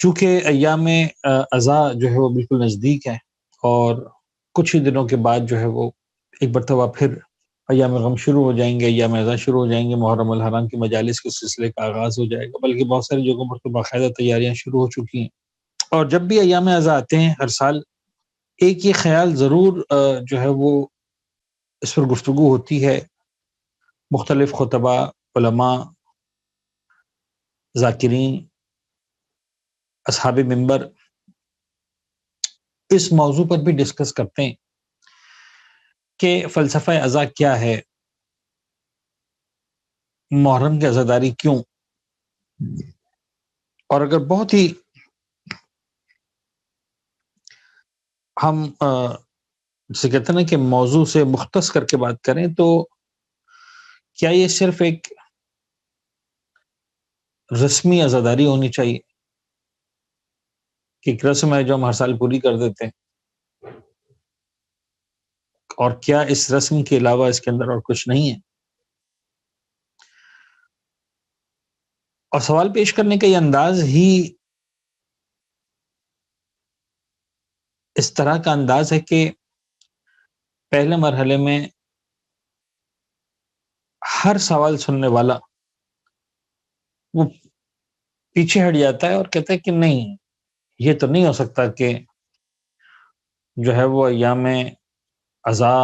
چونکہ ایام عزا جو ہے وہ بالکل نزدیک ہے اور کچھ ہی دنوں کے بعد جو ہے وہ ایک مرتبہ پھر ایام غم شروع ہو جائیں گے، ایام عزا شروع ہو جائیں گے، محرم الحرام کی مجالس کے سلسلے کا آغاز ہو جائے گا، بلکہ بہت ساری جگہوں پر تو باقاعدہ تیاریاں شروع ہو چکی ہیں۔ اور جب بھی ایام عزا آتے ہیں ہر سال ایک یہ خیال ضرور جو ہے وہ اس پر گفتگو ہوتی ہے، مختلف خطباء، علماء، ذاکرین، اصحاب منبر اس موضوع پر بھی ڈسکس کرتے ہیں کہ فلسفہ عزا کیا ہے، محرم کی عزاداری کیوں، اور اگر بہت ہی ہم جسے کہتے ہیں نا کہ موضوع سے مختص کر کے بات کریں تو کیا یہ صرف ایک رسمی عزاداری ہونی چاہیے کہ ایک رسم ہے جو ہم ہر سال پوری کر دیتے ہیں، اور کیا اس رسم کے علاوہ اس کے اندر اور کچھ نہیں ہے؟ اور سوال پیش کرنے کا یہ انداز ہی اس طرح کا انداز ہے کہ پہلے مرحلے میں ہر سوال سننے والا وہ پیچھے ہٹ جاتا ہے اور کہتا ہے کہ نہیں، یہ تو نہیں ہو سکتا کہ جو ہے وہ ایام عزا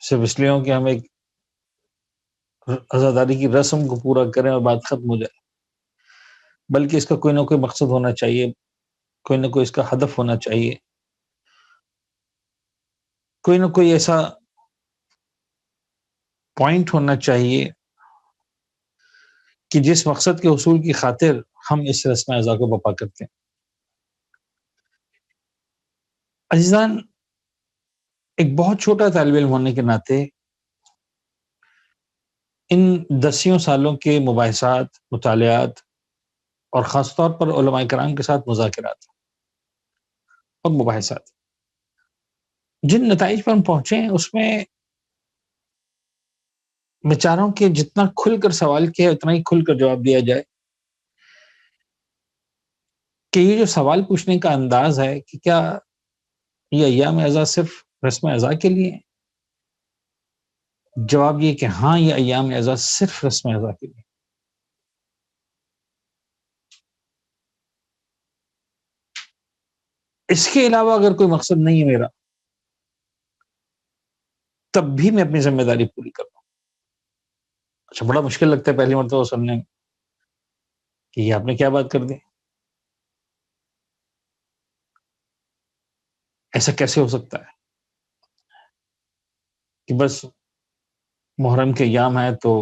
صرف اس لیے ہو کہ ہم ایک عزاداری کی رسم کو پورا کریں اور بات ختم ہو جائے، بلکہ اس کا کوئی نہ کوئی مقصد ہونا چاہیے، کوئی نہ کوئی اس کا ہدف ہونا چاہیے، کوئی نہ کوئی ایسا پوائنٹ ہونا چاہیے کہ جس مقصد کے حصول کی خاطر ہم اس رسم عزا کو بپا کرتے ہیں۔ عزیزان، ایک بہت چھوٹا طالب علم ہونے کے ناطے ان دسیوں سالوں کے مباحثات، مطالعات اور خاص طور پر علماء کرام کے ساتھ مذاکرات اور مباحثات، جن نتائج پر ہم پہنچے ہیں اس میں میں چاہ رہا ہوں کہ جتنا کھل کر سوال کیا ہے اتنا ہی کھل کر جواب دیا جائے کہ یہ جو سوال پوچھنے کا انداز ہے کہ کیا یہ ایام عزا صرف رسم عزا کے لیے ہے؟ جواب یہ کہ ہاں، یہ ایام عزا صرف رسم عزا کے لیے۔ اس کے علاوہ اگر کوئی مقصد نہیں ہے میرا، تب بھی میں اپنی ذمہ داری پوری کر رہا ہوں۔ اچھا، بڑا مشکل لگتا ہے پہلی مرتبہ سننے میں کہ یہ آپ نے کیا بات کر دی، ایسا کیسے ہو سکتا ہے کہ بس محرم کے ایام ہے تو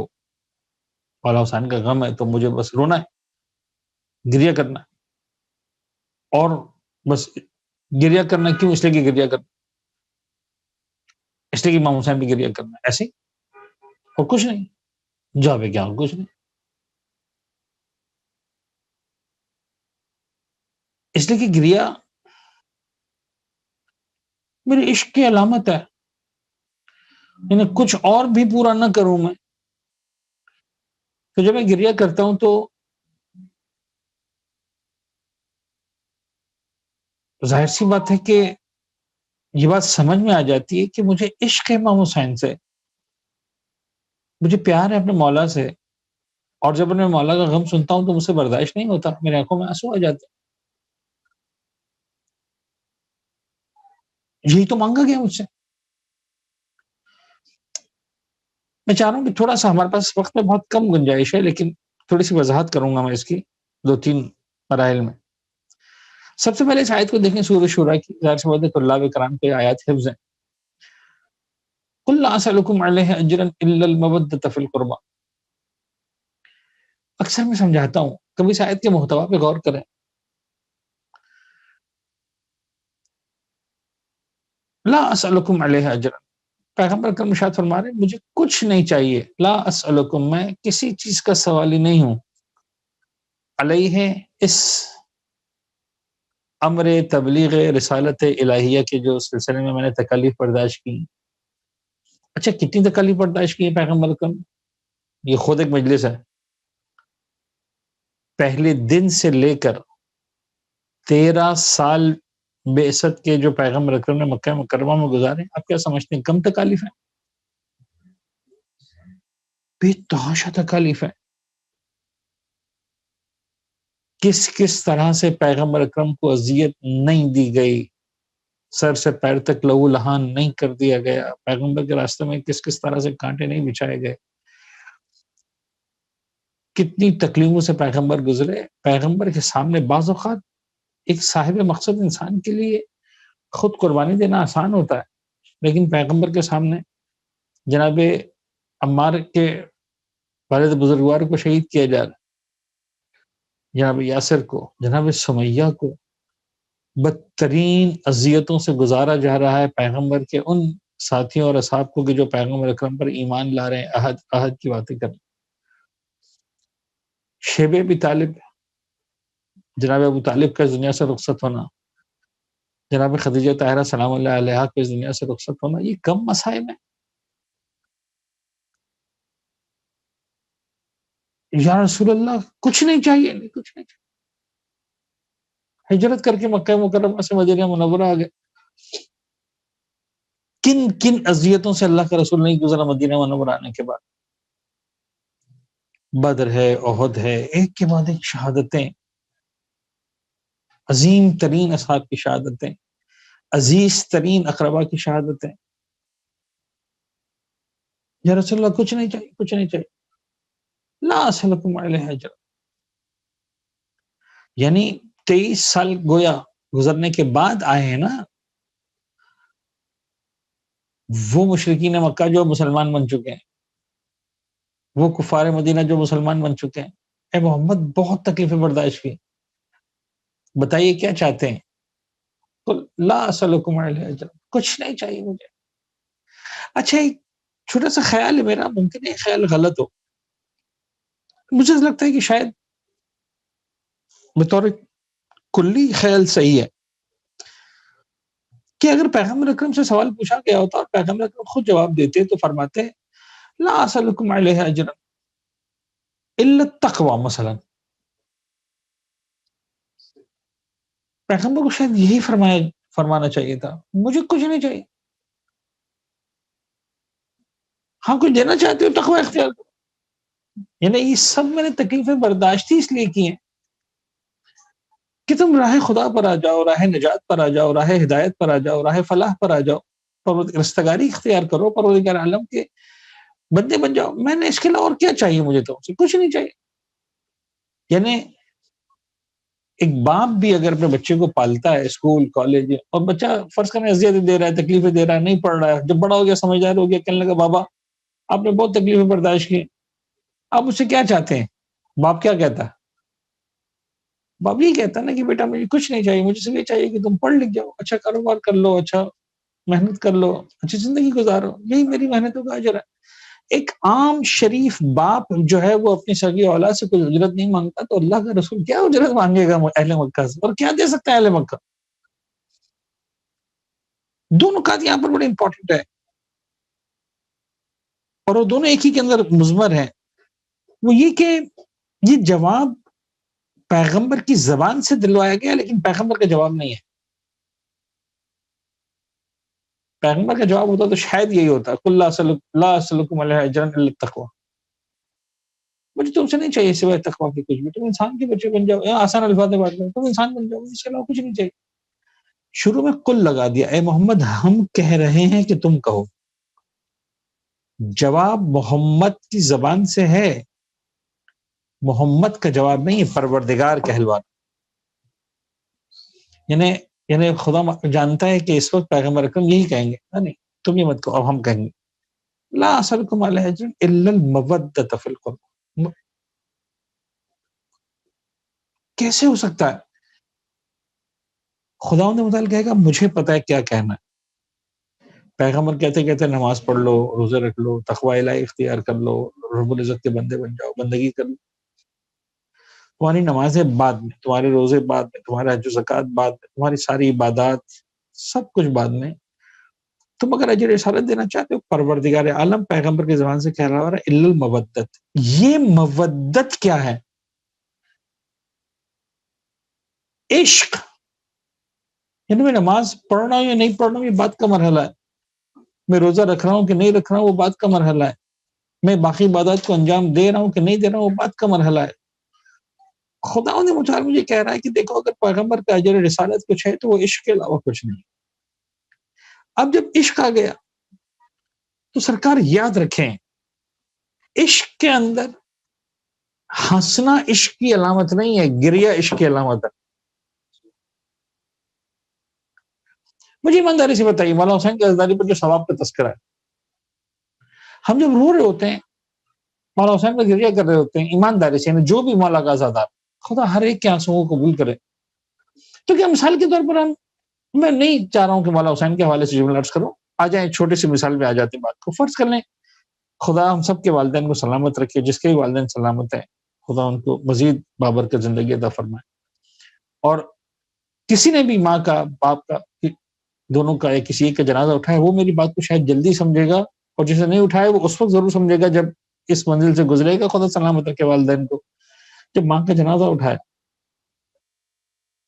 مولا حسین کا غم ہے تو مجھے بس رونا ہے، گریہ کرنا ہے، اور بس گریہ کرنا کیوں؟ اس لیے کہ گریہ کرنا، اس لیے کہ امام حسین بھی گریہ کرنا ہے، ایسے اور کچھ نہیں، جواب ہے کیا اور کچھ نہیں، اس لیے کہ گریہ میرے عشق کی علامت ہے، یعنی کچھ اور بھی پورا نہ کروں میں تو جب میں گریہ کرتا ہوں تو ظاہر سی بات ہے کہ یہ بات سمجھ میں آ جاتی ہے کہ مجھے عشق ہے امام حسین سے، مجھے پیار ہے اپنے مولا سے، اور جب میں مولا کا غم سنتا ہوں تو مجھ سے برداشت نہیں ہوتا، میرے آنکھوں میں آنسو آ جاتے ہیں۔ یہی تو مانگا گیا مجھ سے۔ میں چاہ رہا ہوں کہ تھوڑا سا، ہمارے پاس وقت میں بہت کم گنجائش ہے، لیکن تھوڑی سی وضاحت کروں گا میں اس کی 2-3 مراحل میں۔ سب سے پہلے اس آیت کو دیکھیں، سورہ شورى کی، ظاہر سی بات ہے طلاب کرام کے آیات حفظ ہیں۔ قل لا اسألكم عليه اجرا الا المودة في القربى۔ اکثر میں سمجھاتا ہوں، کبھی اس آیت کے محتوا پہ غور کریں۔ لا اسألكم عليه اجرا، پیغمبر کرم ارشاد فرما رہے ہیں مجھے کچھ نہیں چاہیے، لا اسألكم، میں کسی چیز کا سوالی نہیں ہوں، علیہ، اس امر تبلیغ رسالت الہیہ کے جو سلسلے میں نے تکالیف برداشت کی۔ اچھا، کتنی تکالیف برداشت کی ہے پیغمبر کرم؟ یہ خود ایک مجلس ہے۔ پہلے دن سے لے کر 13 سال بعثت کے جو پیغمبر اکرم نے مکہ مکرمہ میں گزارے، آپ کیا سمجھتے ہیں کم تکالیف ہیں؟ بے تحاشا تکالیف ہے. کس کس طرح سے پیغمبر اکرم کو اذیت نہیں دی گئی، سر سے پیر تک لہو لہان نہیں کر دیا گیا، پیغمبر کے راستے میں کس کس طرح سے کانٹے نہیں بچھائے گئے، کتنی تکلیفوں سے پیغمبر گزرے. پیغمبر کے سامنے بعض اوقات ایک صاحب مقصد انسان کے لیے خود قربانی دینا آسان ہوتا ہے، لیکن پیغمبر کے سامنے جناب عمار کے والد بزرگوار کو شہید کیا جا رہا، جناب یاسر کو، جناب سمیہ کو بدترین اذیتوں سے گزارا جا رہا ہے، پیغمبر کے ان ساتھیوں اور اصحاب کو کہ جو پیغمبر اکرم پر ایمان لا رہے ہیں، عہد کی باتیں کر رہے ہیں. شیب ابی طالب، جناب ابو طالب کا اس دنیا سے رخصت ہونا، جناب خدیجہ طاہرہ سلام اللہ علیہا کے اس دنیا سے رخصت ہونا، یہ کم مسائل ہیں. یا رسول اللہ کچھ نہیں چاہیے، نہیں کچھ نہیں چاہیے. ہجرت کر کے مکہ مکرمہ سے مدینہ منورہ آ گئے. کن کن اذیتوں سے اللہ کا رسول نہیں گزرا مدینہ منورہ آنے کے بعد. بدر ہے، احد ہے، ایک کے بعد ایک شہادتیں، عظیم ترین اصحاب کی شہادتیں، عزیز ترین اقربا کی شہادتیں. یا رسول اللہ کچھ نہیں چاہیے، کچھ نہیں چاہیے. لا اسألکم علیہ اجرا. یعنی 23 سال گویا گزرنے کے بعد آئے ہیں نا وہ مشرکین مکہ جو مسلمان بن چکے ہیں، وہ کفار مدینہ جو مسلمان بن چکے ہیں. اے محمد بہت تکلیفیں برداشت کی، بتائیے کیا چاہتے ہیں؟ قل لا اسألکم علیہ اجرا، کچھ نہیں چاہیے مجھے. اچھا ایک چھوٹا سا خیال ہے میرا، ممکن ہے خیال غلط ہو، مجھے لگتا ہے کہ شاید بطور کلی خیال صحیح ہے کہ اگر پیغمبر اکرم سے سوال پوچھا گیا ہوتا اور پیغمبر اکرم خود جواب دیتے تو فرماتے لا اسألکم علیہ اجرا الا التقوی مثلا. پیغمبر کو شاید یہی فرمانا چاہیے تھا، مجھے کچھ نہیں چاہیے، ہاں کچھ دینا چاہتے ہو تقوی اختیار کرو. یعنی یہ سب میں نے تکلیفیں برداشتی اس لیے کی ہیں کہ تم راہ خدا پر آ جاؤ، راہ نجات پر آ جاؤ، راہ ہدایت پر آ جاؤ، راہ فلاح پر آ جاؤ، رستگاری اختیار کرو، پروردگار عالم کے بندے بن جاؤ. میں نے اس کے علاوہ اور کیا چاہیے مجھے؟ تو کچھ نہیں چاہیے. یعنی ایک باپ بھی اگر اپنے بچے کو پالتا ہے اسکول کالج اور بچہ فرض کرنے اذیتیں دے رہا ہے، تکلیفیں دے رہا ہے، نہیں پڑھ رہا ہے، جب بڑا ہو گیا سمجھدار ہو گیا، کہنے لگا بابا آپ نے بہت تکلیفیں برداشت کی، آپ اس سے کیا چاہتے ہیں؟ باپ کیا کہتا ہے؟ باپ یہ کہتا ہے نا کہ بیٹا مجھے کچھ نہیں چاہیے، مجھے صرف یہ چاہیے کہ تم پڑھ لکھ جاؤ، اچھا کاروبار کر لو، اچھا محنت کر لو، اچھی زندگی گزارو، یہی میری محنتوں کا اجر ہے. ایک عام شریف باپ جو ہے وہ اپنی سگی اولاد سے کوئی اجرت نہیں مانگتا تو اللہ کا رسول کیا اجرت مانگے گا اہل مکہ سے، اور کیا دے سکتا ہے اہل مکہ؟ دو نکات یہاں پر بڑے امپورٹنٹ ہے اور وہ دونوں ایک ہی کے اندر مضمر ہیں. وہ یہ کہ یہ جواب پیغمبر کی زبان سے دلوایا گیا لیکن پیغمبر کا جواب نہیں ہے. پیغمبر کا جواب ہوتا تو شاید یہی ہوتا قل لا اسألکم علیہ اجرا الا التقوی، مجھے تم سے نہیں چاہیے سوائے تقوی کے کچھ بھی، تم انسان کے بچے بن جاؤ، آسان الفاظ میں بات کرو، تم انسان بن جاؤ، اس کے علاوہ کچھ نہیں چاہیے. شروع میں قل لگا دیا، اے محمد ہم کہہ رہے ہیں کہ تم کہو. جواب محمد کی زبان سے ہے، محمد کا جواب نہیں ہے، پروردگار کہلوانا. یعنی خدا جانتا ہے کہ اس وقت پیغمبر اکرم یہی کہیں گے، نہیں تم یہ مت کہو، اب ہم کہیں گے لا اسألکم علیہ اجرا الا المودۃ فی القربى. کیسے ہو سکتا ہے؟ خداوند متعال کہے گا مجھے پتا ہے کیا کہنا ہے. پیغمبر کہتے کہتے نماز پڑھ لو، روزے رکھ لو، تقوی الہی اختیار کر لو، رب العزت کے بندے بن جاؤ، بندگی کر لو. تمہاری نمازیں بعد میں، تمہارے روزے بعد میں، تمہارا حج و زکوٰۃ بعد میں، تمہاری ساری عبادات سب کچھ بعد میں. تم اگر اجر رسالت دینا چاہتے ہو، پروردگار عالم پیغمبر کی زبان سے کہہ رہا ہے الا المودۃ. یہ مودت کیا ہے؟ عشق یعنی میں نماز پڑھ رہا ہوں یا نہیں پڑھ رہا ہوں یہ بات کا مرحلہ ہے، میں روزہ رکھ رہا ہوں کہ نہیں رکھ رہا ہوں وہ بات کا مرحلہ ہے، میں باقی عبادات کو انجام دے رہا ہوں کہ نہیں دے رہا ہوں وہ بات کا مرحلہ ہے۔ خدا نے مجھے مجھے کہہ رہا ہے کہ دیکھو اگر پیغمبر کا اجر رسالت کچھ ہے تو وہ عشق کے علاوہ کچھ نہیں۔ اب جب عشق آ گیا تو سرکار یاد رکھیں، عشق کے اندر ہنسنا عشق کی علامت نہیں ہے، گریا عشق کی علامت ہے۔ مجھے ایمانداری سے بتائیے، مولانا حسین کی عزاداری پر جو ثواب کا تذکرہ ہے، ہم جب رو رہے ہوتے ہیں مولانا حسین پر گریہ کر رہے ہوتے ہیں، ایمانداری سے جو بھی مولا کا عزادار، خدا ہر ایک کے آنسوؤں کو قبول کرے۔ تو کیا مثال کے طور پر میں نہیں چاہ رہا ہوں کہ مولا حسین کے حوالے سے جملہ عرض کروں، آ جائیں چھوٹی سی مثال پہ آ جاتی بات کو، فرض کر لیں خدا ہم سب کے والدین کو سلامت رکھے، جس کے بھی والدین سلامت ہیں خدا ان کو مزید بابرکت زندگی عطا فرمائے، اور کسی نے بھی ماں کا باپ کا دونوں کا یا کسی ایک کا جنازہ اٹھایا، وہ میری بات کو شاید جلدی سمجھے گا، اور جسے نہیں اٹھایا وہ اس وقت ضرور سمجھے گا جب اس منزل سے گزرے گا، خدا سلامت رکھے والدین کو۔ جب ماں کا جنازہ اٹھایا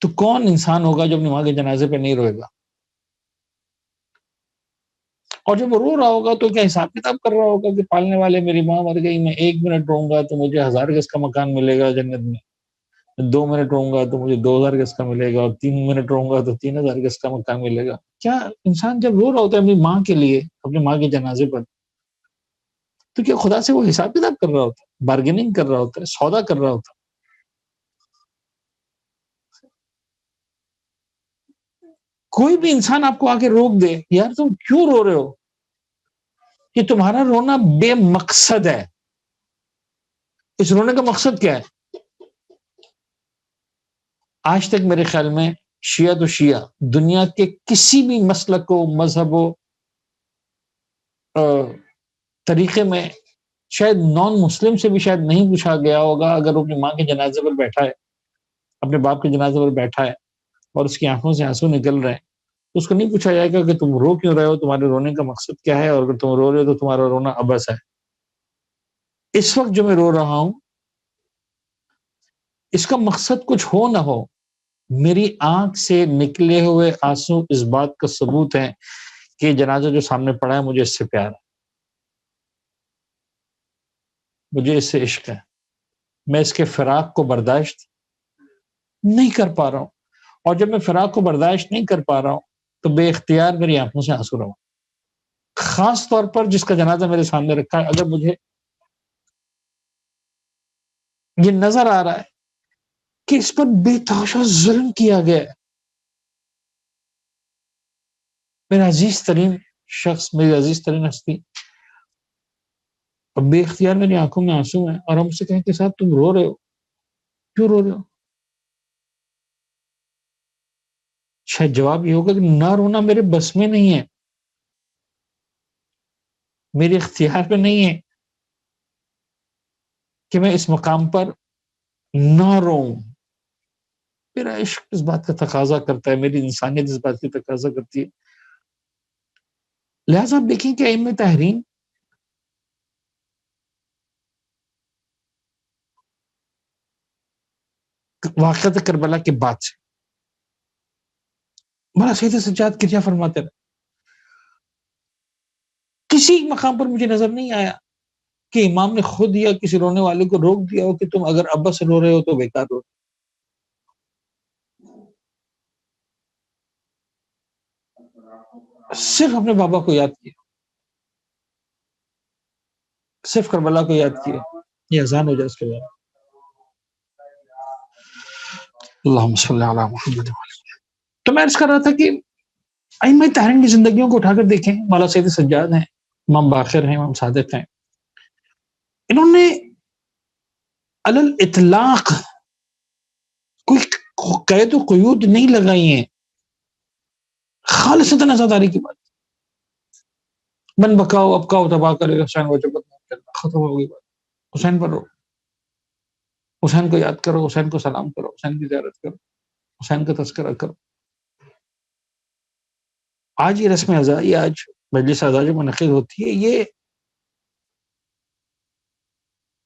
تو کون انسان ہوگا جو اپنی ماں کے جنازے پہ نہیں روئے گا؟ اور جب وہ رو رہا ہوگا تو کیا حساب کتاب کر رہا ہوگا کہ پالنے والے میری ماں مر گئی، میں 1 منٹ رہوں گا تو مجھے 1000 گز کا مکان ملے گا جنت میں، 2 منٹ رہوں گا تو مجھے 2000 گز کا ملے گا، اور 3 منٹ رہوں گا تو 3000 گز کا مکان ملے گا؟ کیا انسان جب رو رہا ہوتا ہے اپنی ماں کے لیے، اپنی ماں کے جنازے پر، تو کیا خدا سے وہ حساب کتاب کر رہا ہوتا ہے، بارگیننگ کر رہا ہوتا ہے، سودا کر رہا ہوتا ہے؟ کوئی بھی انسان آپ کو آ کے روک دے، یار تم کیوں رو رہے ہو، کہ تمہارا رونا بے مقصد ہے، اس رونے کا مقصد کیا ہے؟ آج تک میرے خیال میں شیعہ تو شیعہ دنیا کے کسی بھی مسلک و مذہب و طریقے میں شاید نان مسلم سے بھی شاید نہیں پوچھا گیا ہوگا، اگر وہ اپنی ماں کے جنازے پر بیٹھا ہے، اپنے باپ کے جنازے پر بیٹھا ہے اور اس کی آنکھوں سے آنسو نکل رہے ہیں، تو اس کو نہیں پوچھا جائے گا کہ تم رو کیوں رہے ہو، تمہارے رونے کا مقصد کیا ہے، اور اگر تم رو رہے ہو تو تمہارا رونا عبث ہے۔ اس وقت جو میں رو رہا ہوں اس کا مقصد کچھ ہو نہ ہو، میری آنکھ سے نکلے ہوئے آنسو اس بات کا ثبوت ہے کہ جنازہ جو سامنے پڑا ہے مجھے اس سے پیار ہے، مجھے اس سے عشق ہے، میں اس کے فراق کو برداشت نہیں کر پا رہا ہوں، اور جب میں فراق کو برداشت نہیں کر پا رہا ہوں تو بے اختیار میری آنکھوں سے آنسو رہا ہوں۔ خاص طور پر جس کا جنازہ میرے سامنے رکھا ہے، اگر مجھے یہ نظر آ رہا ہے کہ اس پر بے تحاشا ظلم کیا گیا ہے، میرا عزیز ترین شخص، میری عزیز ترین ہستی، اور بے اختیار میری آنکھوں میں آنسو ہیں، اور ہم سے کہیں کہ صاحب تم رو رہے ہو، کیوں رو رہے ہو؟ شاید جواب یہ ہوگا کہ نہ رونا میرے بس میں نہیں ہے، میرے اختیار پہ نہیں ہے کہ میں اس مقام پر نہ روں۔ میرا عشق اس بات کا تقاضا کرتا ہے، میری انسانیت اس بات کی تقاضا کرتی ہے۔ لہٰذا آپ دیکھیں کہ ائمہ تحریم واقعۃ کربلا کے بعد سے مولانا سید سجاد کرجا فرماتے رہے، کسی مقام پر مجھے نظر نہیں آیا کہ امام نے خود یا کسی رونے والے کو روک دیا ہو کہ تم اگر ابا سے رو رہے ہو تو بیکار رو، صرف اپنے بابا کو یاد کیا، صرف کربلا کو یاد کیا۔ یہ اذان ہو جائے اس کے بعد اللہم صلی علی محمد۔ تو میں عرض کر رہا تھا کہ ائمہ تحریم کی زندگیوں کو اٹھا کر دیکھیں، مولانا سید سجاد ہیں، امام باقر ہیں، امام صادق ہیں، انہوں نے علی الاطلاق کوئی قید و قیود نہیں لگائی ہیں، خالصتاً عزاداری کی بات، من بکاؤ اب کاؤ تباہ کرے گا حسین وجبت ختم ہو گئی بات، حسین پر رو، حسین کو یاد کرو، حسین کو سلام کرو، حسین کی زیارت کرو، حسین کا تذکرہ کرو۔ آج یہ رسم عزائی، آج مجلس عزا جو منعقد ہوتی ہے، یہ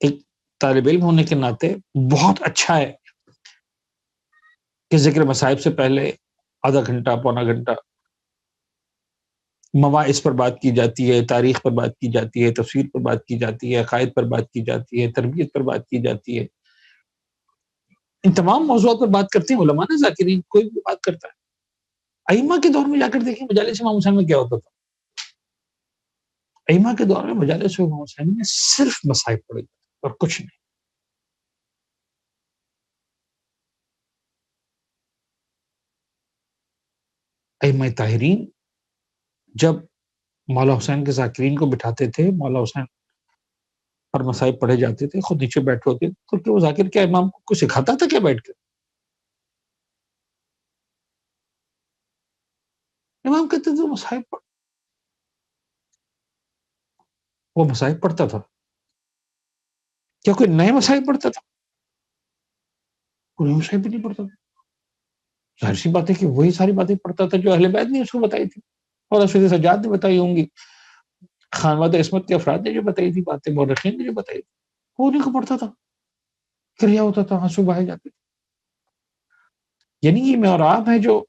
ایک طالب علم ہونے کے ناطے بہت اچھا ہے کہ ذکر مصائب سے پہلے آدھا گھنٹہ پونا گھنٹہ مواعظ پر بات کی جاتی ہے، تاریخ پر بات کی جاتی ہے، تفسیر پر بات کی جاتی ہے، عقائد پر بات کی جاتی ہے، تربیت پر بات کی جاتی ہے. ان تمام موضوعات پر بات کرتے ہیں علماء نا، ذاکرین کوئی بھی بات کرتا ہے. ائمہ کے دور میں جا کر دیکھیں مجالس امام حسین میں کیا ہوتا تھا. ائمہ کے دور میں مجالس امام حسین میں صرف مصائب پڑے جاتے اور کچھ نہیں. ائمہ طاہرین جب مولا حسین کے ذاکرین کو بٹھاتے تھے، مولا حسین پر مصائب پڑھے جاتے تھے، خود نیچے بیٹھے ہوتے تو کہ وہ ذاکر کیا امام کو سکھاتا تھا کیا بیٹھ کے؟ امام کہتے تھے مصائب پڑھ. وہ مصائب پڑھتا تھا. کیا کوئی نئے مصائب پڑھتا تھا؟ کوئی نئے مصائب بھی نہیں پڑھتا تھا. ظاہر سی بات ہے کہ وہی ساری باتیں پڑھتا تھا جو اہل بیت نے اس کو بتائی تھی اور رسول سجاد نے بتائی ہوں گی، خانواد عصمت کے افراد نے جو بتائی تھی باتیں، مورخین نے جو بتائی تھی، وہ انہیں کو پڑھتا تھا. کریا ہوتا تھا، آنسو بہائے جاتے تھے. یعنی یہ معراب ہے جو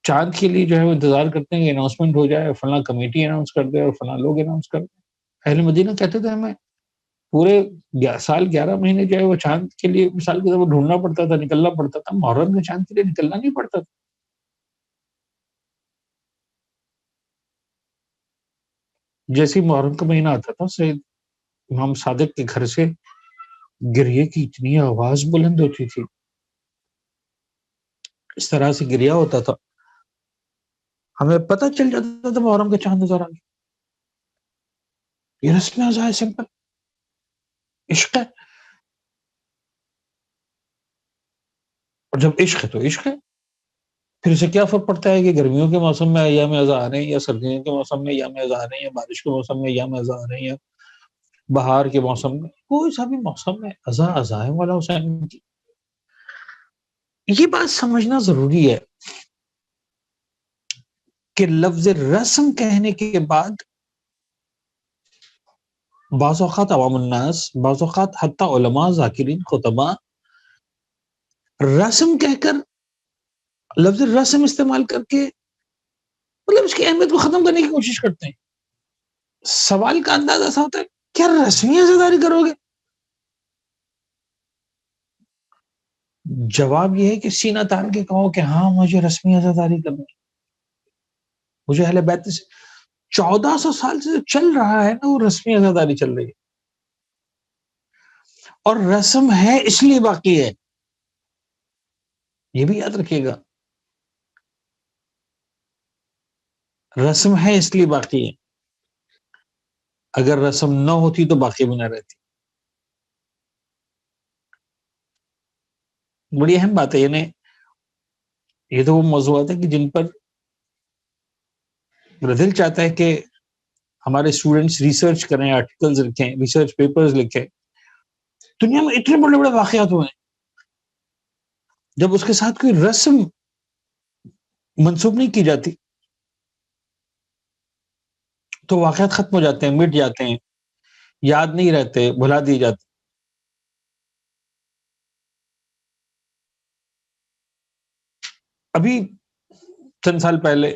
چاند کے لیے جو ہے وہ انتظار کرتے ہیں کہ اناؤنسمنٹ ہو جائے، فلاں کمیٹی اناؤنس کر دے اور فلاں لوگ اناؤنس کر دیں. اہل مدینہ کہتے تھے ہمیں پورے سال 11 مہینے جو ہے وہ چاند کے لیے مثال کے طور پر ڈھونڈنا پڑتا تھا، نکلنا پڑتا تھا. محرم میں چاند کے لیے نکلنا نہیں پڑتا تھا. جیسے محرم کا مہینہ آتا تھا، سید امام صادق کے گھر سے گریے کی اتنی آواز بلند ہوتی تھی، اس طرح سے گریا ہوتا تھا، ہمیں پتہ چل جاتا تھا محرم کا چاند نظر آ گیا. یہ رسم ازا ہے، سمپل عشق ہے. اور جب عشق ہے تو عشق ہے. پھر اسے کیا فرق پڑتا ہے کہ گرمیوں کے موسم میں ایام ازا آ رہے ہیں یا سردیوں کے موسم میں ایام ازا آ رہے ہیں یا بارش کے موسم میں ایام ازا آ رہے ہیں یا بہار کے موسم میں. کوئی سا بھی موسم میں ازا ازا ہے مولا حسین کی. یہ بات سمجھنا ضروری ہے کہ لفظ رسم کہنے کے بعد بعض اوقات عوام الناس، بعض اوقات حتی علماء، ذاکرین، خطباء رسم کہہ کر لفظ رسم استعمال کر کے مطلب اس کی اہمیت کو ختم کرنے کی کوشش کرتے ہیں. سوال کا انداز ایسا ہوتا ہے کیا رسمی عزاداری کرو گے؟ جواب یہ ہے کہ سینہ تان کے کہو کہ ہاں مجھے رسمی عزاداری کرنی ہے. مجھے اہل بیت سے 1400 سال سے چل رہا ہے نا، وہ رسمی عزاداری چل رہی ہے اور رسم ہے اس لیے باقی ہے. یہ بھی یاد رکھیے گا، رسم ہے اس لیے باقی ہے. اگر رسم نہ ہوتی تو باقی بھی نہ رہتی. بڑی اہم بات ہے. یعنی یہ تو وہ موضوعات ہیں کہ جن پر میرا دل چاہتا ہے کہ ہمارے اسٹوڈنٹس ریسرچ کریں، آرٹیکلز لکھیں، ریسرچ پیپرز لکھیں. دنیا میں اتنے بڑے بڑے واقعات ہوئے ہیں، جب اس کے ساتھ کوئی رسم منسوب نہیں کی جاتی تو واقعات ختم ہو جاتے ہیں، مٹ جاتے ہیں، یاد نہیں رہتے، بھلا دیے جاتے. ابھی چند سال پہلے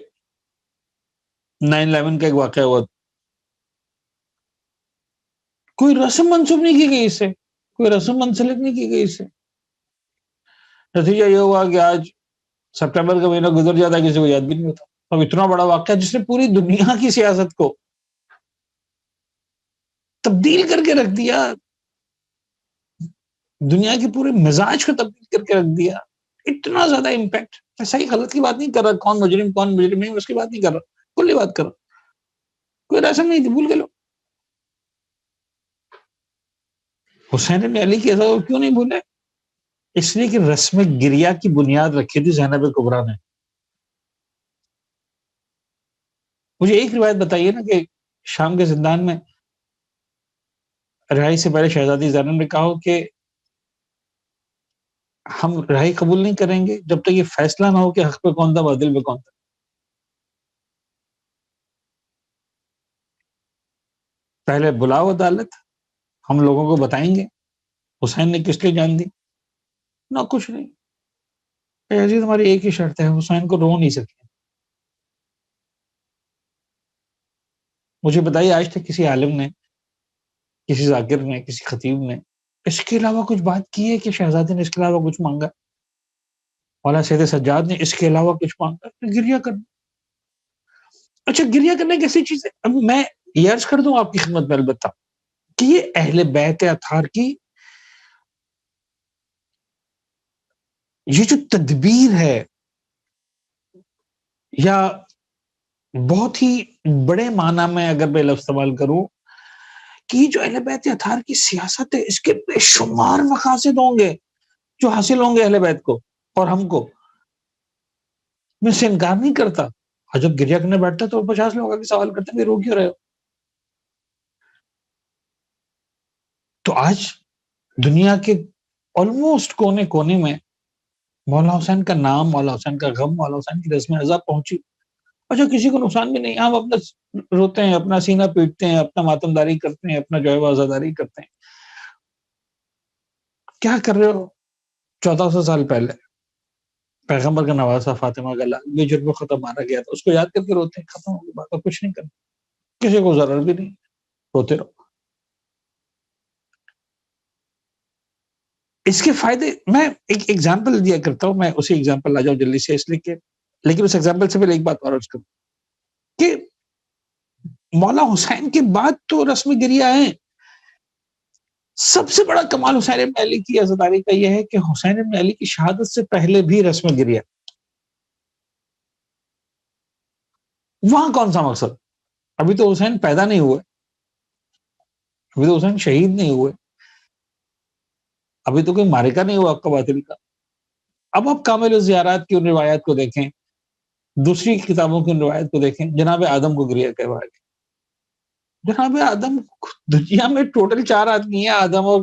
9/11 کا ایک واقعہ ہوا. کوئی رسم منسوب نہیں کی گئی اس سے، کوئی رسم منسلک نہیں کی گئی اس سے. نتیجہ یہ ہوا کہ آج سپٹمبر کا مہینہ گزر جاتا ہے، کسی کو یاد بھی نہیں ہوتا. اب اتنا بڑا واقعہ جس نے پوری دنیا کی سیاست کو تبدیل کر کے رکھ دیا، دنیا کے پورے مزاج کو تبدیل کر کے رکھ دیا، اتنا زیادہ امپیکٹ. صحیح غلط کی بات نہیں کر رہا، کون مجرم کون مجرم نہیں، اس کی بات نہیں کر رہا، کلی بات کر رہا. کوئی رسم نہیں تھی، بھول کے لو. حسین بن علی کی عزت کیوں نہیں بھولے؟ اس لیے کہ رسم گریا کی بنیاد رکھی تھی زینب کبریٰ نے. مجھے ایک روایت بتائیے نا کہ شام کے زندان میں رہائی سے پہلے شہزادی زینب نے کہا کہ ہم رہائی قبول نہیں کریں گے جب تک یہ فیصلہ نہ ہو کہ حق پہ کون تھا، باطل پہ کون تھا. پہلے بلاؤ عدالت، ہم لوگوں کو بتائیں گے. حسین نے کس لیے جان دی؟ نہ کچھ نہیں. یزید ہماری ایک ہی شرط ہے، حسین کو رو نہیں سکتے. مجھے بتائیے آج تک کسی عالم نے، کسی ذاکر نے، کسی خطیب نے اس کے علاوہ کچھ بات کی ہے کہ شہزادے نے اس کے علاوہ کچھ مانگا؟ مولانا سید سجاد نے اس کے علاوہ کچھ مانگا؟ گریہ کرنا. اچھا گریہ کرنا کیسی چیز ہے؟ اب میں یہ عرض کر دوں آپ کی خدمت میں البتہ کہ یہ اہل بیت اطہار کی یہ جو تدبیر ہے، یا بہت ہی بڑے معنی میں اگر میں لفظ استعمال کروں کہ جو اہل بیت اطہار کی سیاست ہے، اس کے بے شمار مقاصد ہوں گے جو حاصل ہوں گے اہل بیت کو اور ہم کو. میں سے انکار نہیں کرتا. اور جب گریہ کرنے بیٹھتا تو 50 لوگ آگے سوال کرتے ہیں رو کیوں رہے ہو؟ تو آج دنیا کے آلموسٹ کونے کونے میں مولا حسین کا نام، مولا حسین کا غم، مولا حسین کی رسم ازا پہنچی. اچھا کسی کو نقصان بھی نہیں، ہم اپنا روتے ہیں، اپنا سینہ پیٹتے ہیں، اپنا ماتمداری کرتے ہیں، اپنا جو ہے وہ عزاداری کرتے ہیں. کیا کر رہے ہو؟ 1400 سال پہلے پیغمبر کا نواسا فاطمہ کا لال بے جرم ختم مارا گیا تھا، اس کو یاد کر کے روتے ہیں. ختم ہو گئی بات، اور کچھ نہیں کرنا، کسی کو ضرر بھی نہیں، روتے رہو. اس کے فائدے میں ایک ایگزامپل دیا کرتا ہوں، میں اسی ایگزامپل آ جاؤں جلدی سے اس لیے کہ، لیکن اس ایگزامپل سے پہلے ایک بات اور عرض کروں کہ مولا حسین کے بعد تو رسم گریہ ہیں. سب سے بڑا کمال حسین ابن علی کی عزاداری کا یہ ہے کہ حسین ابن علی کی شہادت سے پہلے بھی رسم گریہ. وہاں کون سا مقصد؟ ابھی تو حسین پیدا نہیں ہوئے، ابھی تو حسین شہید نہیں ہوئے، ابھی تو کوئی معرکہ نہیں ہوا قباتل کا. اب آپ کامل الزیارات کی ان روایات کو دیکھیں، دوسری کتابوں کی ان روایت کو دیکھیں. جناب آدم کو گریہ کہوایا گیا. جناب آدم، دنیا میں ٹوٹل 4 آدمی ہیں، آدم اور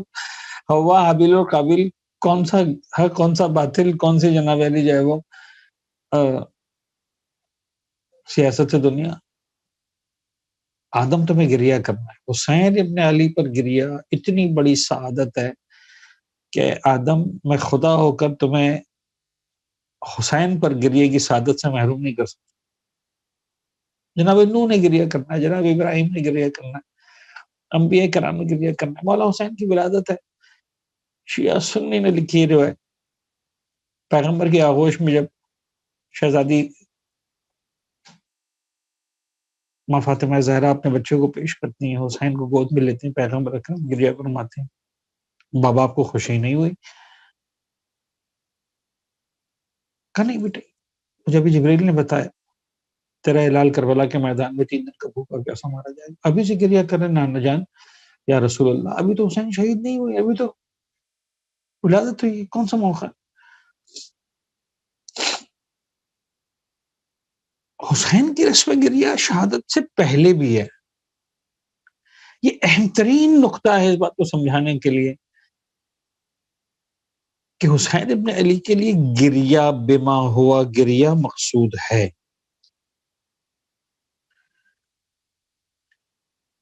ہوا، حابیل اور قابل. کون سا حق، کون سا باطل، کون سی جناب علی جو ہے وہ سیاست سے دنیا. آدم تمہیں گریہ کرنا ہے. حسین ابن علی پر گریہ اتنی بڑی سعادت ہے کہ آدم میں خدا ہو کر تمہیں حسین پر گریہ کی سعادت سے محروم نہیں کر سکتا. جناب نوح نے گریہ کرنا ہے، جناب ابراہیم نے گریہ کرنا ہے، انبیاء کرام نے گریہ کرنا ہے. مولا حسین کی ولادت ہے. شیعہ سنی نے لکھی ہے روایت، پیغمبر کی آغوش میں جب شہزادی ماں فاطمہ زہرا اپنے بچے کو پیش کرتی ہیں، حسین کو گود میں لیتے ہیں، پیغمبر اکرم گریہ فرماتے ہیں. بابا آپ کو خوشی نہیں ہوئی؟ کہا نہیں بیٹے، مجھے ابھی جبریل نے بتایا تیرا ہلال کربلا کے میدان میں 3 دن کا بھوکا پیاسا مارا جائے گا. ابھی سے گریہ کرے نانا جان یا رسول اللہ، ابھی تو حسین شہید نہیں ہوئے، ابھی تو ولادت ہوئی، کون سا موقع؟ حسین کی رسم گریہ شہادت سے پہلے بھی ہے. یہ اہم ترین نقطہ ہے اس بات کو سمجھانے کے لیے کہ حسین ابن علی کے لیے گریہ بما ہوا گریہ مقصود ہے.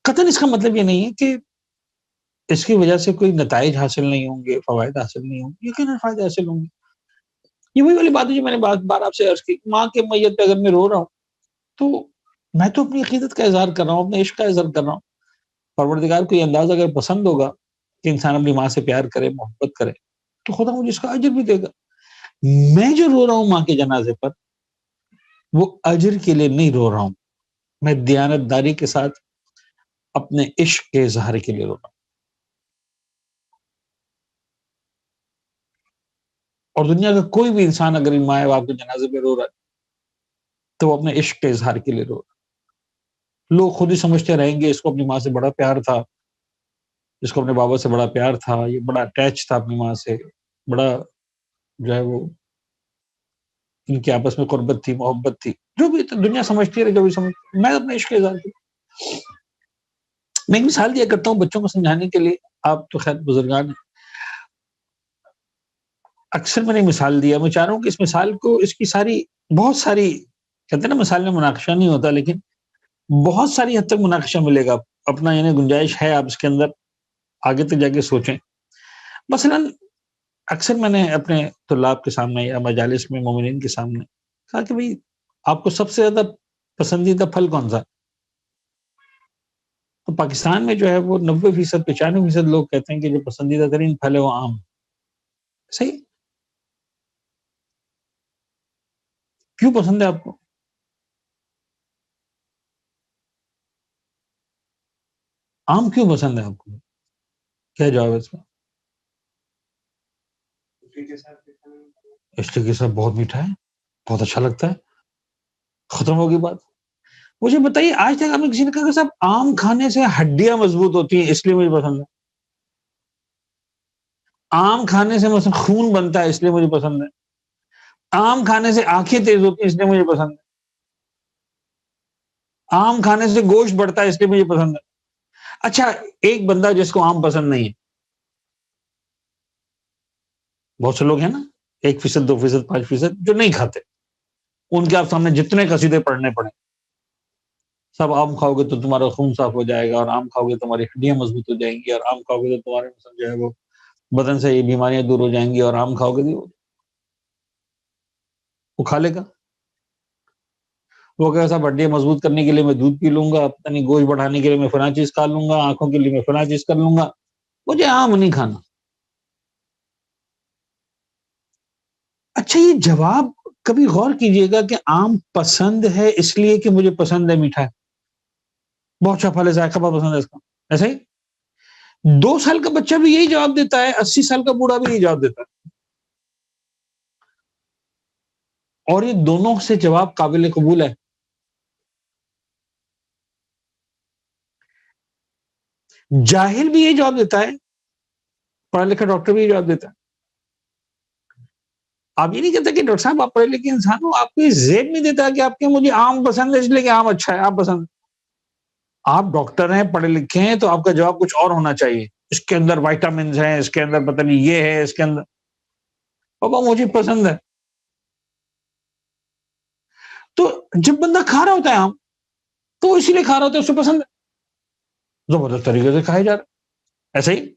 قطعاً اس کا مطلب یہ نہیں ہے کہ اس کی وجہ سے کوئی نتائج حاصل نہیں ہوں گے، فوائد حاصل نہیں ہوں گے. یقیناً فائدے حاصل ہوں گے. یہ وہی والی بات ہے جو میں نے بار آپ سے عرض کی. ماں کے میت پہ اگر میں رو رہا ہوں تو میں تو اپنی عقیدت کا اظہار کر رہا ہوں، اپنے عشق کا اظہار کر رہا ہوں. پروردگار کو یہ انداز اگر پسند ہوگا کہ انسان اپنی ماں سے پیار کرے، محبت کرے، تو خدا مجھے اس کا اجر بھی دے گا. میں جو رو رہا ہوں ماں کے جنازے پر، وہ اجر کے لیے نہیں رو رہا ہوں، میں دیانت داری کے ساتھ اپنے عشق کے اظہار کے لیے رو رہا ہوں. اور دنیا کا کوئی بھی انسان اگر ان ماں باپ کے جنازے پہ رو رہا ہے تو وہ اپنے عشق کے اظہار کے لیے رو رہا ہے. لوگ خود ہی سمجھتے رہیں گے اس کو اپنی ماں سے بڑا پیار تھا، اس کو اپنے بابا سے بڑا پیار تھا، یہ بڑا اٹیچ تھا اپنی ماں سے، بڑا جو ہے وہ ان کی آپس میں قربت تھی، محبت تھی. جو بھی دنیا سمجھتی رہے، جو بھی سمجھ، میں اپنے عشق کے اظہار کے لیے. میں ایک مثال دیا کرتا ہوں بچوں کو سمجھانے کے لیے. آپ تو خیر بزرگان ہیں، اکثر میں نے مثال دیا. میں چاہ رہا ہوں کہ اس مثال کو، اس کی ساری بہت ساری، کہتے ہیں نا مثال میں مناقشہ نہیں ہوتا، لیکن بہت ساری حد تک مناقشہ ملے گا. اپنا یعنی گنجائش ہے، آپ اس کے اندر آگے تک جا کے سوچیں. مثلاً اکثر میں نے اپنے طلاب کے سامنے یا مجالس میں مومنین کے سامنے کہا کہ بھئی آپ کو سب سے زیادہ پسندیدہ پھل کون سا؟ تو پاکستان میں جو ہے وہ 90%، 95% لوگ کہتے ہیں کہ جو پسندیدہ ترین پھل ہے وہ آم. صحیح؟ کیوں پسند ہے آپ کو؟ آم کیوں پسند ہے آپ کو؟ کیا جواب ہے اس کا؟ اسٹے کے ساتھ بہت میٹھا ہے، بہت اچھا لگتا ہے. ختم ہوگی بات. مجھے بتائیے آج تک آپ نے کسی نے کہا کہ صاحب آم کھانے سے ہڈیاں مضبوط ہوتی ہیں اس لیے مجھے پسند ہے؟ آم کھانے سے مثلا خون بنتا ہے اس لیے مجھے پسند ہے؟ آم کھانے سے آنکھیں تیز ہوتی ہیں اس لیے مجھے پسند ہے؟ آم کھانے سے گوشت بڑھتا ہے اس لیے مجھے پسند ہے؟ اچھا، ایک بندہ جس کو آم پسند نہیں ہے، بہت سے لوگ ہیں نا، 1%، 2%، 5% جو نہیں کھاتے، ان کے آپ سامنے جتنے قصیدے پڑھنے پڑے، سب آم کھاؤ گے تو تمہارا خون صاف ہو جائے گا، اور آم کھاؤ گے تو تمہاری ہڈیاں مضبوط ہو جائیں گی، اور آم کھاؤ گے تو تمہارے مثلا جو ہے وہ بدن سے یہ بیماریاں دور ہو جائیں گی، اور آم کھاؤ گے تو وہ کھا لے گا. وہ کہ صاحب ہڈیاں مضبوط کرنے کے لیے میں دودھ پی لوں گا، پتہ نہیں گوشت بڑھانے کے لیے میں فلاں چیز کھا لوں گا، آنکھوں کے لیے میں فلاں چیز کر لوں گا، مجھے آم نہیں کھانا. اچھا، یہ جواب کبھی غور کیجئے گا کہ آم پسند ہے اس لیے کہ مجھے پسند ہے میٹھا ہے، بہت اچھا پھل ہے، ذائقہ بہت پسند ہے اس کا. ایسا ہی 2 سال کا بچہ بھی یہی جواب دیتا ہے، 80 سال کا بوڑھا بھی یہی جواب دیتا ہے. اور یہ دونوں سے جواب قابل قبول ہے. جاہل بھی یہی جواب دیتا ہے، پڑھا لکھا ڈاکٹر بھی یہی جواب دیتا ہے. آپ یہ نہیں کہتے کہ ڈاکٹر صاحب آپ پڑھے لکھے انسان ہو، آپ کو یہ ذہن نہیں دیتا کہ آپ کے مجھے آم پسند ہے اس لیے کہ آم اچھا ہے، آم پسند. آپ ڈاکٹر ہیں، پڑھے لکھے ہیں، تو آپ کا جواب کچھ اور ہونا چاہیے. اس کے اندر وائٹامنز ہیں، اس کے اندر پتہ نہیں یہ ہے، اس کے اندر پاپا مجھے پسند ہے. تو جب بندہ کھا رہا ہوتا ہے آم، تو وہ اسی لیے کھا رہا ہوتا ہے، اس کو پسند ہے، زبردست طریقے سے کھایا جا رہا ہے. ایسا ہی.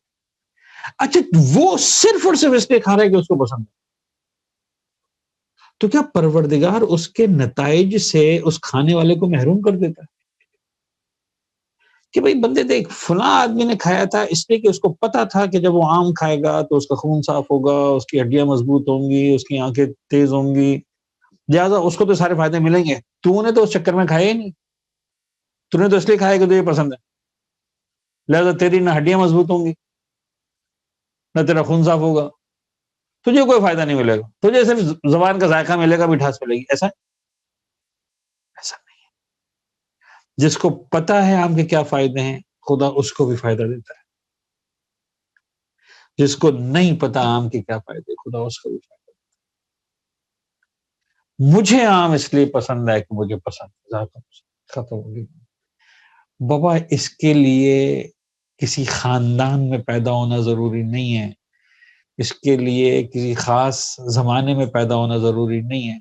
اچھا، وہ صرف اور صرف اس لیے کھا رہا ہے کہ اس کو پسند ہے. تو کیا پروردگار اس کے نتائج سے اس کھانے والے کو محروم کر دیتا ہے؟ کہ بھئی بندے دیکھ فلاں آدمی نے کھایا تھا اس لیے کہ اس کو پتا تھا کہ جب وہ آم کھائے گا تو اس کا خون صاف ہوگا، اس کی ہڈیاں مضبوط ہوں گی، اس کی آنکھیں تیز ہوں گی، لہٰذا اس کو تو سارے فائدے ملیں گے. تو نے تو اس چکر میں کھایا ہی نہیں، تو نے تو اس لیے کھایا کہ تجھے پسند ہے، لہٰذا تیری نہ ہڈیاں مضبوط ہوں گی، نہ تیرا خون صاف ہوگا، تجھے کوئی فائدہ نہیں ملے گا، تجھے صرف زبان کا ذائقہ ملے گا، مٹھاس ملے گی. ایسا ایسا نہیں. جس کو پتا ہے آم کے کیا فائدے ہیں، خدا اس کو بھی فائدہ دیتا ہے. جس کو نہیں پتا آم کے کیا فائدے، خدا اس کو بھی فائدہ. مجھے آم اس لیے پسند ہے کہ مجھے پسند ہے، ذائقہ پسند، ختم ہوگی بابا. اس کے لیے کسی خاندان میں پیدا ہونا ضروری نہیں ہے، اس کے لیے کسی خاص زمانے میں پیدا ہونا ضروری نہیں ہے.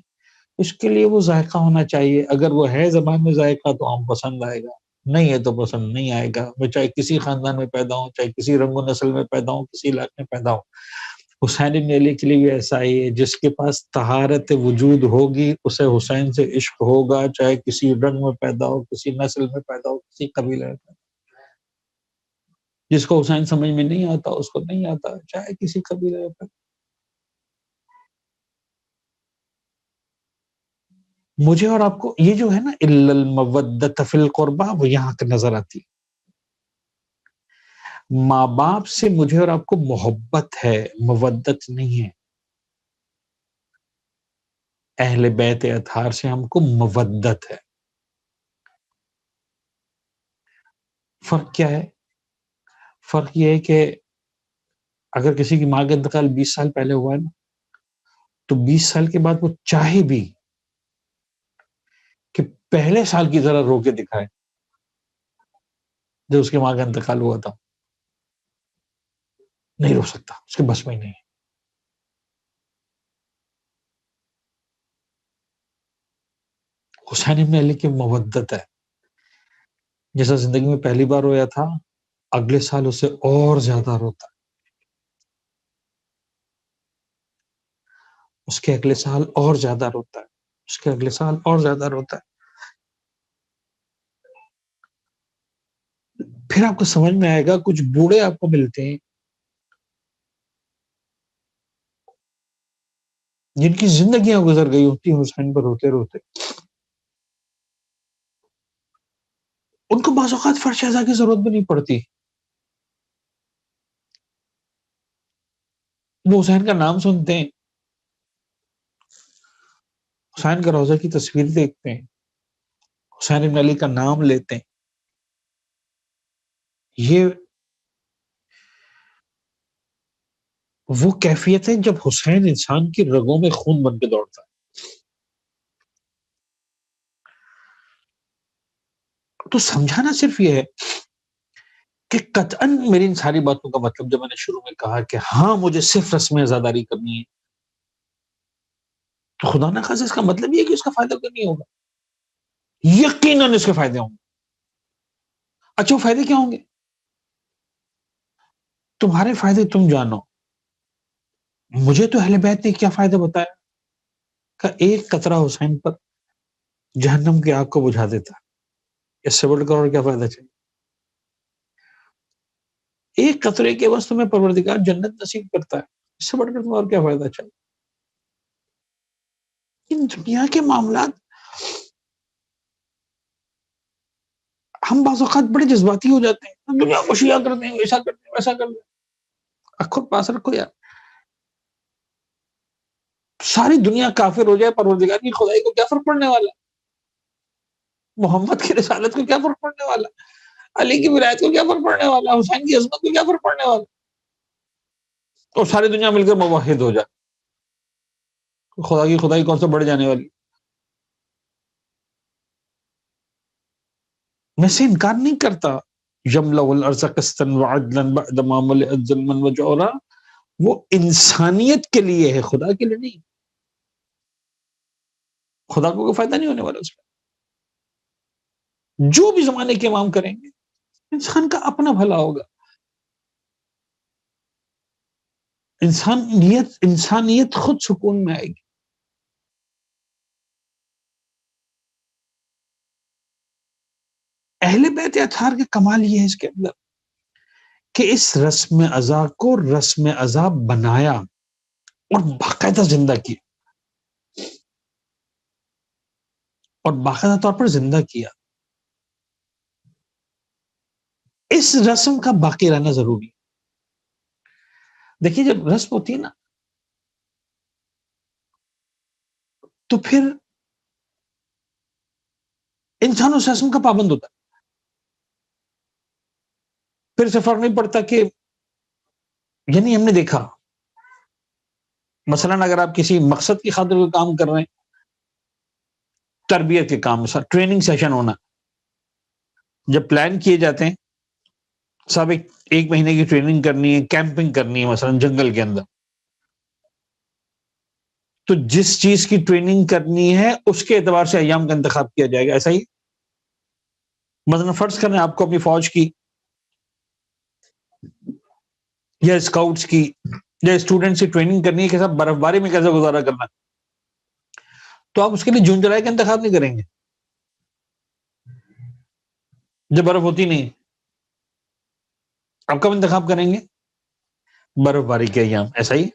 اس کے لیے وہ ذائقہ ہونا چاہیے. اگر وہ ہے زبان میں ذائقہ تو آم پسند آئے گا، نہیں ہے تو پسند نہیں آئے گا. میں چاہے کسی خاندان میں پیدا ہوں، چاہے کسی رنگ و نسل میں پیدا ہوں، کسی علاقے میں پیدا ہوں. حسین بن علی کے لیے بھی ایسا ہی ہے، جس کے پاس طہارت وجود ہوگی اسے حسین سے عشق ہوگا، چاہے کسی رنگ میں پیدا ہو، کسی نسل میں پیدا ہو، کسی قبیلے میں پیدا ہو. جس کو حسین سمجھ میں نہیں آتا اس کو نہیں آتا، چاہے کسی قبیلے میں پیدا ہو. مجھے اور آپ کو یہ جو ہے نا الا المودۃ فی القربہ، وہ یہاں تک نظر آتی ہے. ماں باپ سے مجھے اور آپ کو محبت ہے، مودت نہیں ہے. اہل بیت اطہار سے ہم کو مودت ہے. فرق کیا ہے؟ فرق یہ ہے کہ اگر کسی کی ماں کا انتقال 20 سال پہلے ہوا ہے نا، تو 20 سال کے بعد وہ چاہے بھی کہ پہلے سال کی طرح رو کے دکھائے جو اس کی ماں کا انتقال ہوا تھا، نہیں رو سکتا، اس کے بس میں ہی نہیں. حسین ابن علی کی مودت ہے. جیسا زندگی میں پہلی بار رویا تھا، اگلے سال اسے اور زیادہ روتا ہے. اس کے اگلے سال اور زیادہ روتا ہے، اس کے اگلے سال اور زیادہ روتا ہے. پھر آپ کو سمجھ میں آئے گا کچھ بوڑھے آپ کو ملتے ہیں جن کی زندگیاں گزر گئی ہوتی ہیں حسین پر روتے روتے. ان کو بعض اوقات فرش ازا کی ضرورت بھی نہیں پڑتی. وہ حسین کا نام سنتے ہیں، حسین کا روضہ کی تصویر دیکھتے ہیں، حسین بن علی کا نام لیتے ہیں. یہ وہ کیفیت ہے جب حسین انسان کی رگوں میں خون بن کے دوڑتا ہے. تو سمجھانا صرف یہ ہے کہ قطعاً میری ان ساری باتوں کا مطلب جب میں نے شروع میں کہا کہ ہاں مجھے صرف رسم عزاداری کرنی ہے، تو خدا نہ خاصا اس کا مطلب یہ ہے کہ اس کا فائدہ کوئی نہیں ہوگا. یقیناً اس کے فائدے ہوں گے. اچھا وہ فائدے کیا ہوں گے؟ تمہارے فائدے تم جانو. مجھے تو اہل بیت نے کیا فائدہ بتایا کہ ایک قطرہ حسین پر جہنم کی آگ کو بجھا دیتا. اس سے بڑھ کر اور کیا فائدہ چاہیے؟ ایک قطرے کے بس تمہیں پروردگار جنت نصیب کرتا ہے، اس سے بڑھ کر تمہیں اور کیا فائدہ چاہیے؟ ان دنیا کے معاملات ہم بعض اوقات بڑے جذباتی ہو جاتے ہیں، دنیا کو شیعہ کرتے ہیں، ایسا کرتے ہیں ویسا کرتے ہیں. خود پاس رکھو یار. ساری دنیا کافر ہو جائے، پروردگار کی خدائی کو کیا فرق پڑنے والا؟ محمد کی رسالت کو کیا فرق پڑنے والا؟ علی کی ولایت کو کیا فرق پڑنے والا؟ حسین کی عظمت کو کیا فرق پڑنے والا؟ اور ساری دنیا مل کر موحد ہو جائے، خدا کی خدائی کون سے بڑھ جانے والی؟ میں سے انکار نہیں کرتا. یملأ الارض قسطا وعدلا بعد ما ملئت ظلما وجورا، وہ انسانیت کے لیے ہے، خدا کے لیے نہیں. خدا کو کوئی فائدہ نہیں ہونے والا اس میں. جو بھی زمانے کے امام کریں گے انسان کا اپنا بھلا ہوگا. انسانیت خود سکون میں آئے گی. اہل بیت اطہار کا کمال یہ ہے اس کے اندر کہ اس رسم ازا کو رسم ازا بنایا اور باقاعدہ زندہ کیا، اور باقاعدہ طور پر زندہ کیا. اس رسم کا باقی رہنا ضروری ہے. دیکھیے جب رسم ہوتی ہے نا تو پھر انسان اس رسم کا پابند ہوتا ہے. پھر سے فرق نہیں پڑتا کہ یعنی ہم نے دیکھا مثلا اگر آپ کسی مقصد کی خاطر کوئی کام کر رہے ہیں، تربیت کے کام، ٹریننگ سیشن ہونا، جب پلان کیے جاتے ہیں صاحب ایک مہینے کی ٹریننگ کرنی ہے، کیمپنگ کرنی ہے مثلا جنگل کے اندر، تو جس چیز کی ٹریننگ کرنی ہے اس کے اعتبار سے ایام کا انتخاب کیا جائے گا. ایسا ہی مثلا فرض کریں آپ کو اپنی فوج کی یا اسکاؤٹس کی یا اسٹوڈنٹس کی ٹریننگ کرنی ہے کہ صاحب برف باری میں کیسے گزارا کرنا ہے، تو آپ اس کے لیے جون جولائی کا انتخاب نہیں کریں گے جب برف ہوتی نہیں. آپ کب انتخاب کریں گے؟ برف باری کے ایام. ایسا ہی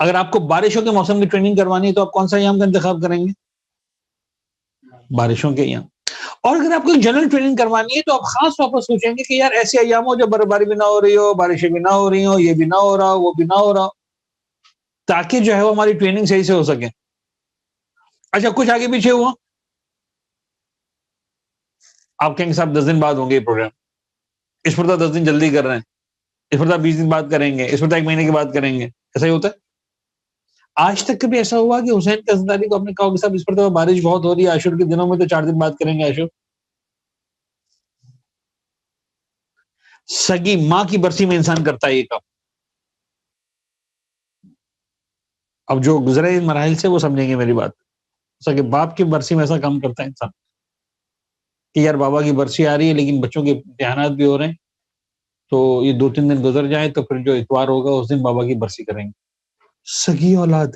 اگر آپ کو بارشوں کے موسم کی ٹریننگ کروانی ہے تو آپ کون سا ایام کا انتخاب کریں گے؟ بارشوں کے ایام. اور اگر آپ کو جنرل ٹریننگ کروانی ہے تو آپ خاص طور پر سوچیں گے کہ یار ایسے ایام ہو جب برف باری بھی نہ ہو رہی ہو، بارشیں بھی نہ ہو رہی ہو، یہ بھی نہ ہو رہا ہو، وہ بھی نہ ہو رہا ہو، تاکہ جو ہے وہ ہماری ٹریننگ صحیح سے ہو سکے. اچھا کچھ آگے پیچھے ہوا، آپ کہیں گے صاحب 10 دن بعد ہوں گے یہ پروگرام، اس پر تو 10 دن جلدی کر رہے ہیں، اس پر تو 20 دن بعد کریں گے، اس پر تو 1 مہینے کے بعد کریں گے. ایسا ہی ہوتا ہے. آج تک کبھی ایسا ہوا کہ حسین کی عزاداری کو آپ نے کہا کہ صاحب اس پر تو بارش بہت ہو رہی ہے، عاشور کے دنوں میں تو 4 دن بعد کریں گے عاشور؟ سگی ماں کی برسی میں انسان کرتا ہے یہ کام. اب جو گزرے ان مراحل سے وہ سمجھیں گے میری بات. سگے باپ کی برسی میں ایسا کام کرتا ہے انسان کہ یار بابا کی برسی آ رہی ہے لیکن بچوں کے امتحانات بھی ہو رہے ہیں، تو یہ 2-3 دن گزر جائیں تو پھر جو اتوار ہوگا اس دن بابا کی برسی کریں گے. سگی اولاد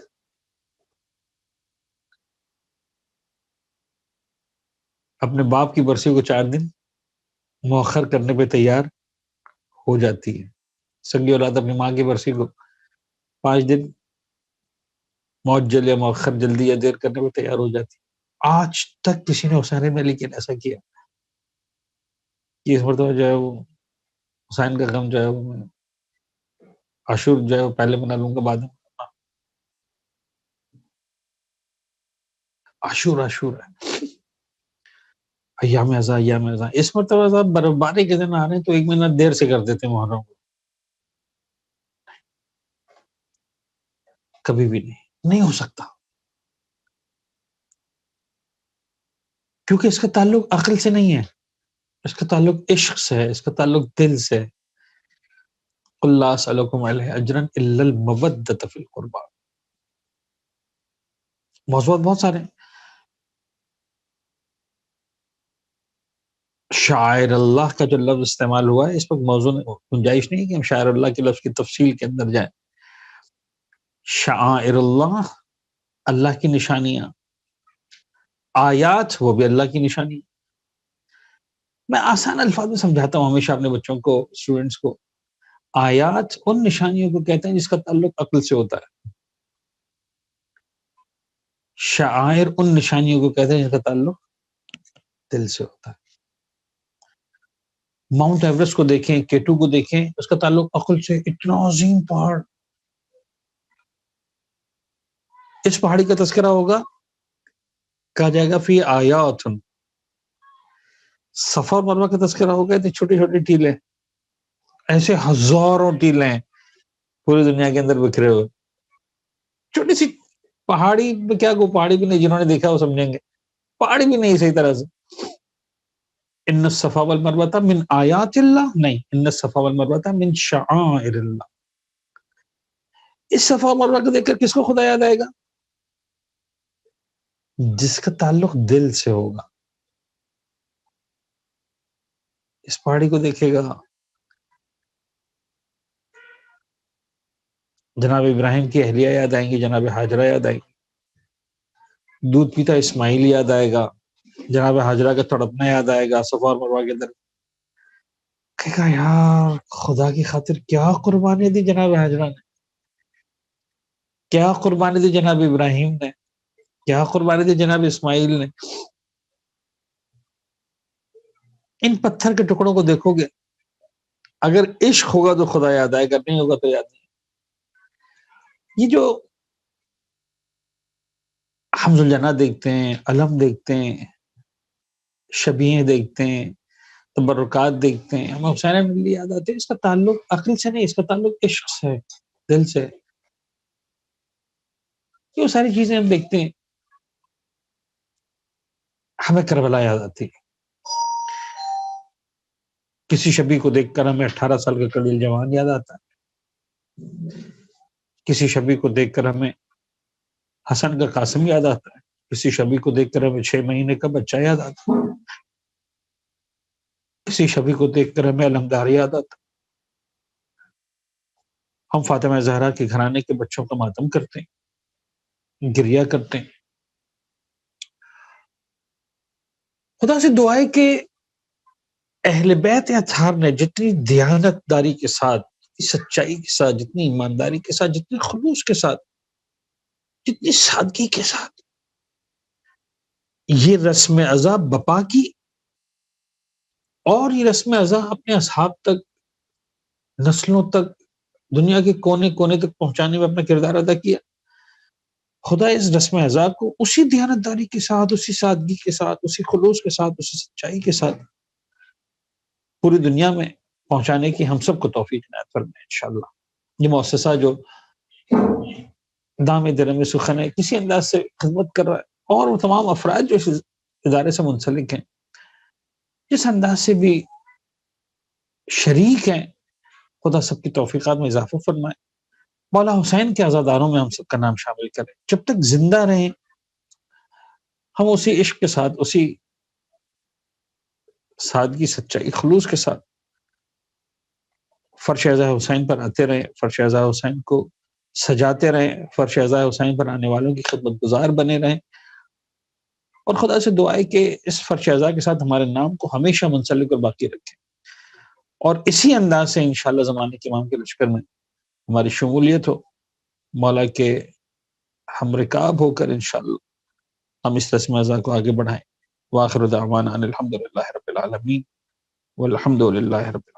اپنے باپ کی برسی کو 4 دن مؤخر کرنے پہ تیار ہو جاتی ہے، سگی اولاد اپنی ماں کی برسی کو 5 دن معجل یا مؤخر، جلدی یا دیر کرنے پہ تیار ہو جاتی ہے۔ آج تک کسی نے حسین میں لیکن ایسا کیا کہ اس مرتبہ جو ہے وہ حسین کا غم جو ہے وہ میں عاشور جو ہے وہ پہلے منا لوں گا بعد میں۔ عاشور ہے، ایام ازاں اس مرتبہ صاحب برفباری کے دن آ رہے ہیں تو 1 مہینہ دیر سے کر دیتے ہیں محرم کو، کبھی بھی نہیں ہو سکتا، کیونکہ اس کا تعلق عقل سے نہیں ہے، اس کا تعلق عشق سے ہے، اس کا تعلق دل سے ہے۔ قل لا اسألکم علیہ اجرا الا المودۃ فی القربى، موضوعات بہت سارے ہیں۔ شاعر اللہ کا جو لفظ استعمال ہوا ہے اس پر موضوع گنجائش نہیں ہے کہ ہم شاعر اللہ کے لفظ کی تفصیل کے اندر جائیں۔ شعائر اللہ، اللہ کی نشانیاں، آیات وہ بھی اللہ کی نشانی۔ میں آسان الفاظ میں سمجھاتا ہوں ہمیشہ اپنے بچوں کو، اسٹوڈنٹس کو، آیات ان نشانیوں کو کہتے ہیں جس کا تعلق عقل سے ہوتا ہے، شعائر ان نشانیوں کو کہتے ہیں جس کا تعلق دل سے ہوتا ہے۔ ماؤنٹ ایوریسٹ کو دیکھیں، K2 کو دیکھیں، اس کا تعلق عقل سے، اتنا عظیم پہاڑ، اس پہاڑی کا تذکرہ ہوگا، کہا جائے گا فی آیات، صفا اور مروہ کا تذکرہ ہوگا، اتنی چھوٹی چھوٹی ٹیلیں، ایسے ہزاروں ٹیلیں پوری دنیا کے اندر بکھرے ہوئے، چھوٹی سی پہاڑی میں کیا کو پہاڑی بھی نہیں، جنہوں نے دیکھا وہ سمجھیں گے، پہاڑی بھی نہیں صحیح طرح سے۔ ان الصفا والمروہ من آیات اللہ، نہیں، ان الصفا والمروہ من شعائر اللہ۔ اس صفا اور مروہ کو دیکھ کر کس کو خدا یاد آئے گا؟ جس کا تعلق دل سے ہوگا۔ اس پہاڑی کو دیکھے گا، جناب ابراہیم کی اہلیہ یاد آئیں گی، جناب ہاجرہ یاد آئیں گی، دودھ پیتا اسماعیل یاد آئے گا، جناب ہاجرہ کا تڑپنا یاد آئے گا صفا اور مروہ کے اندر۔ کہے گا یار خدا کی خاطر کیا قربانی دی جناب ہاجرہ نے، کیا قربانی دی جناب ابراہیم نے، کیا قربانی دی جناب اسماعیل نے۔ ان پتھر کے ٹکڑوں کو دیکھو گے، اگر عشق ہوگا تو خدا یاد آئے گا، نہیں ہوگا تو یاد نہیں۔ یہ جو حمز الجنہ دیکھتے ہیں، علم دیکھتے ہیں، شبیہیں دیکھتے ہیں، تبرکات دیکھتے ہیں، ہمیں حسین ملی یاد آتے ہیں، اس کا تعلق عقل سے نہیں، اس کا تعلق عشق سے، دل سے۔ یہ ساری چیزیں ہم دیکھتے ہیں، ہمیں کربلا یاد آتی ہے۔ کسی شبی کو دیکھ کر ہمیں 18 سال کا کلیل جوان یاد آتا ہے، کسی شبی کو دیکھ کر ہمیں حسن کا قاسم یاد آتا ہے، کسی شبی کو دیکھ کر ہمیں 6 مہینے کا بچہ یاد آتا ہے، کسی شبی کو دیکھ کر ہمیں علمدار یاد آتا ہے۔ ہم فاطمہ زہرا کے گھرانے کے بچوں کا ماتم کرتے ہیں، گریہ کرتے ہیں۔ خدا سے دعا ہے کہ اہل بیت اطہار نے جتنی دیانت داری کے ساتھ، سچائی کے ساتھ، جتنی ایمانداری کے ساتھ، جتنی خلوص کے ساتھ، جتنی سادگی کے ساتھ یہ رسم ازا بپا کی، اور یہ رسم ازا اپنے اصحاب تک، نسلوں تک، دنیا کے کونے کونے تک پہنچانے میں اپنا کردار ادا کیا، خدا اس رسم ازا کو اسی دیانت داری کے ساتھ، اسی سادگی کے ساتھ، اسی خلوص کے ساتھ، اسی سچائی کے ساتھ پوری دنیا میں پہنچانے کی ہم سب کو توفیق عنایت فرمائے انشاءاللہ۔ یہ مؤسسہ جو دام درم سخن ہے، کسی انداز سے خدمت کر رہا ہے، اور وہ تمام افراد جو اس ادارے سے منسلک ہیں، جس انداز سے بھی شریک ہیں، خدا سب کی توفیقات میں اضافہ فرمائے، مولا حسین کے عزاداروں میں ہم سب کا نام شامل کرے، جب تک زندہ رہیں ہم اسی عشق کے ساتھ، اسی سادگی، سچائی، خلوص کے ساتھ فرش اعزا حسین پر آتے رہیں، فرش اعزا حسین کو سجاتے رہیں، فرش اعزا حسین پر آنے والوں کی خدمت گزار بنے رہیں، اور خدا سے دعا ہے کہ اس فرش اعضاء کے ساتھ ہمارے نام کو ہمیشہ منسلک اور باقی رکھے، اور اسی انداز سے انشاءاللہ زمانے کے امام کے لشکر میں ہماری شمولیت ہو، مولا کے ہم رکاب ہو کر انشاءاللہ ہم اس رسم اعضاء کو آگے بڑھائیں۔ وآخر دعوانا ان الحمد للہ رب العالمین والحمد للہ رب العالمین۔